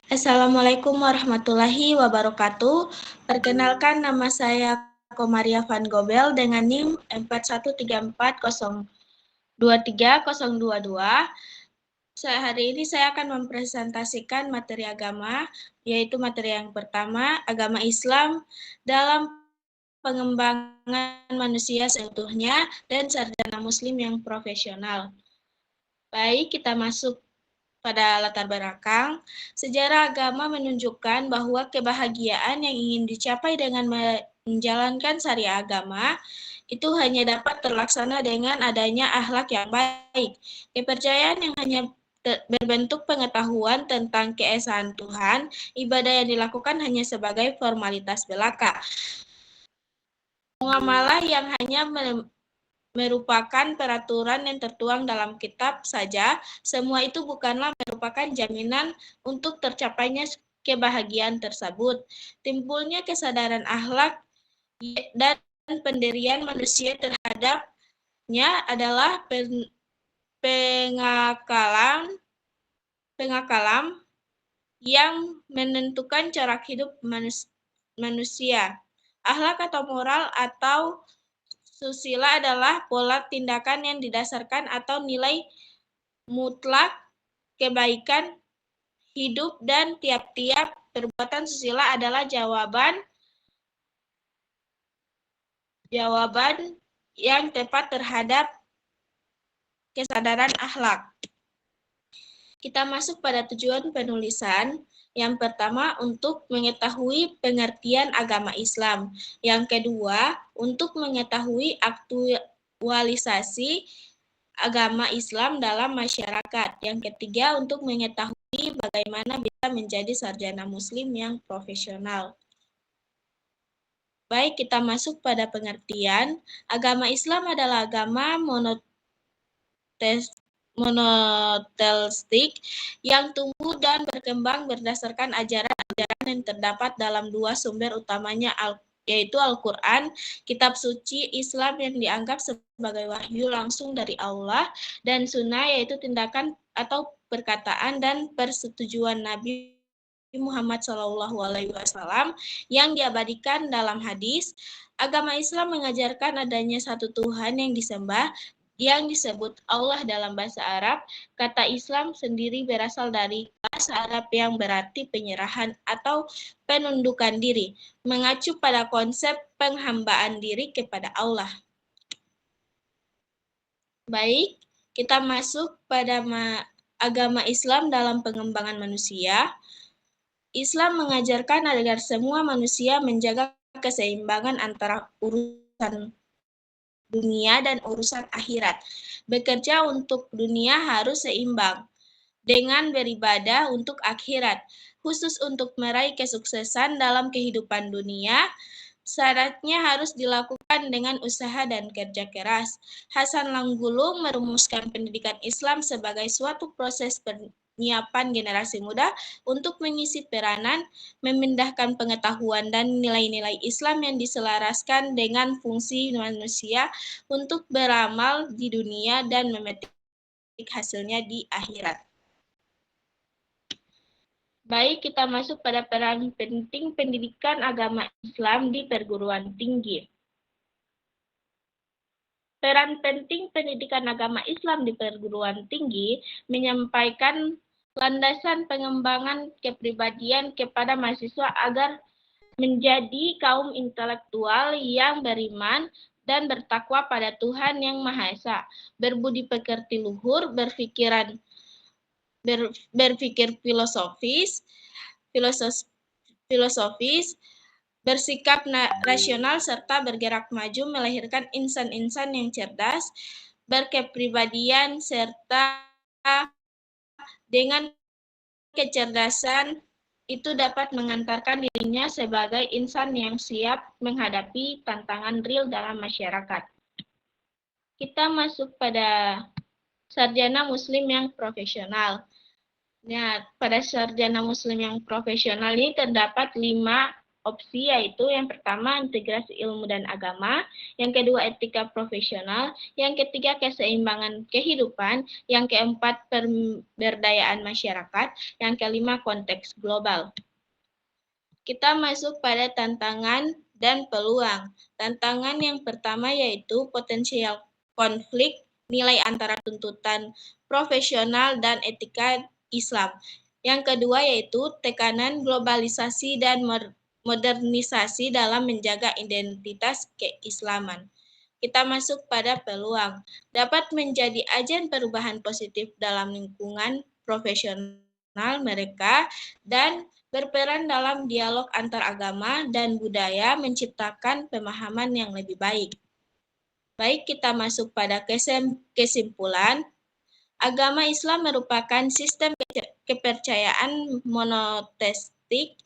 Assalamualaikum warahmatullahi wabarakatuh. Perkenalkan, nama saya Komaria Van Gobel dengan NIM 4134023022. Hari ini saya akan mempresentasikan materi agama, yaitu materi yang pertama, agama Islam dalam pengembangan manusia seutuhnya dan sarjana muslim yang profesional. Baik, kita masuk pada latar belakang. Sejarah agama menunjukkan bahwa kebahagiaan yang ingin dicapai dengan menjalankan syariat agama itu hanya dapat terlaksana dengan adanya akhlak yang baik. Kepercayaan yang hanya berbentuk pengetahuan tentang keesaan Tuhan, ibadah yang dilakukan hanya sebagai formalitas belaka. Muamalah yang hanya merupakan peraturan yang tertuang dalam kitab saja, semua itu bukanlah merupakan jaminan untuk tercapainya kebahagiaan tersebut. Timbulnya kesadaran akhlak dan pendirian manusia terhadapnya adalah pengakalan yang menentukan corak hidup manusia. Akhlak atau moral atau susila adalah pola tindakan yang didasarkan atau nilai mutlak kebaikan hidup, dan tiap-tiap perbuatan susila adalah jawaban yang tepat terhadap kesadaran akhlak. Kita masuk pada tujuan penulisan. Yang pertama, untuk mengetahui pengertian agama Islam. Yang kedua, untuk mengetahui aktualisasi agama Islam dalam masyarakat. Yang ketiga, untuk mengetahui bagaimana bisa menjadi sarjana muslim yang profesional. Baik, kita masuk pada pengertian. Agama Islam adalah agama monoteistik yang tumbuh dan berkembang berdasarkan ajaran-ajaran yang terdapat dalam dua sumber utamanya, yaitu Al-Quran, kitab suci Islam yang dianggap sebagai wahyu langsung dari Allah, dan sunnah, yaitu tindakan atau perkataan dan persetujuan Nabi Muhammad SAW yang diabadikan dalam hadis. Agama Islam mengajarkan adanya satu Tuhan yang disembah, yang disebut Allah dalam bahasa Arab. Kata Islam sendiri berasal dari bahasa Arab yang berarti penyerahan atau penundukan diri, mengacu pada konsep penghambaan diri kepada Allah. Baik, kita masuk pada agama Islam dalam pengembangan manusia. Islam mengajarkan agar semua manusia menjaga keseimbangan antara urusan dunia dan urusan akhirat. Bekerja untuk dunia harus seimbang dengan beribadah untuk akhirat. Khusus untuk meraih kesuksesan dalam kehidupan dunia, syaratnya harus dilakukan dengan usaha dan kerja keras. Hasan Langgulung merumuskan pendidikan Islam sebagai suatu proses penyiapan generasi muda untuk mengisi peranan, memindahkan pengetahuan dan nilai-nilai Islam yang diselaraskan dengan fungsi manusia untuk beramal di dunia dan memetik hasilnya di akhirat. Baik, kita masuk pada peran penting pendidikan agama Islam di perguruan tinggi. Peran penting pendidikan agama Islam di perguruan tinggi menyampaikan landasan pengembangan kepribadian kepada mahasiswa agar menjadi kaum intelektual yang beriman dan bertakwa pada Tuhan Yang Maha Esa, berbudi pekerti luhur, berpikir filosofis, bersikap rasional, serta bergerak maju melahirkan insan-insan yang cerdas, berkepribadian, serta dengan kecerdasan itu dapat mengantarkan dirinya sebagai insan yang siap menghadapi tantangan real dalam masyarakat. Kita masuk pada sarjana muslim yang profesional. Nah, pada sarjana muslim yang profesional ini terdapat 5 opsi, yaitu yang pertama integrasi ilmu dan agama, yang kedua etika profesional, yang ketiga keseimbangan kehidupan, yang keempat pemberdayaan masyarakat, yang kelima konteks global. Kita masuk pada tantangan dan peluang. Tantangan yang pertama yaitu potensial konflik nilai antara tuntutan profesional dan etika Islam. Yang kedua yaitu tekanan globalisasi dan modernisasi dalam menjaga identitas keislaman. Kita masuk pada peluang. Dapat menjadi agen perubahan positif dalam lingkungan profesional mereka dan berperan dalam dialog antar agama dan budaya menciptakan pemahaman yang lebih baik. Baik, kita masuk pada kesimpulan. Agama Islam merupakan sistem kepercayaan monoteistik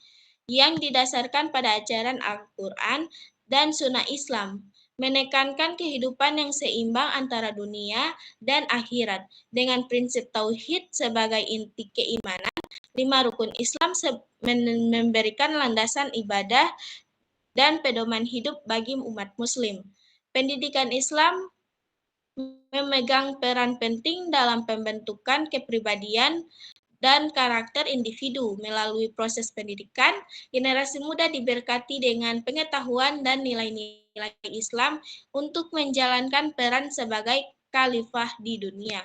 yang didasarkan pada ajaran Al-Quran dan Sunnah Islam, menekankan kehidupan yang seimbang antara dunia dan akhirat dengan prinsip tauhid sebagai inti keimanan. 5 rukun Islam memberikan landasan ibadah dan pedoman hidup bagi umat Muslim. Pendidikan Islam memegang peran penting dalam pembentukan kepribadian dan karakter individu. Melalui proses pendidikan, generasi muda diberkati dengan pengetahuan dan nilai-nilai Islam untuk menjalankan peran sebagai khalifah di dunia.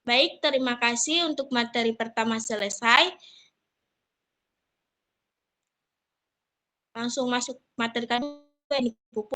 Baik, terima kasih untuk materi pertama selesai. Langsung masuk materi kedua, Ibu Puput.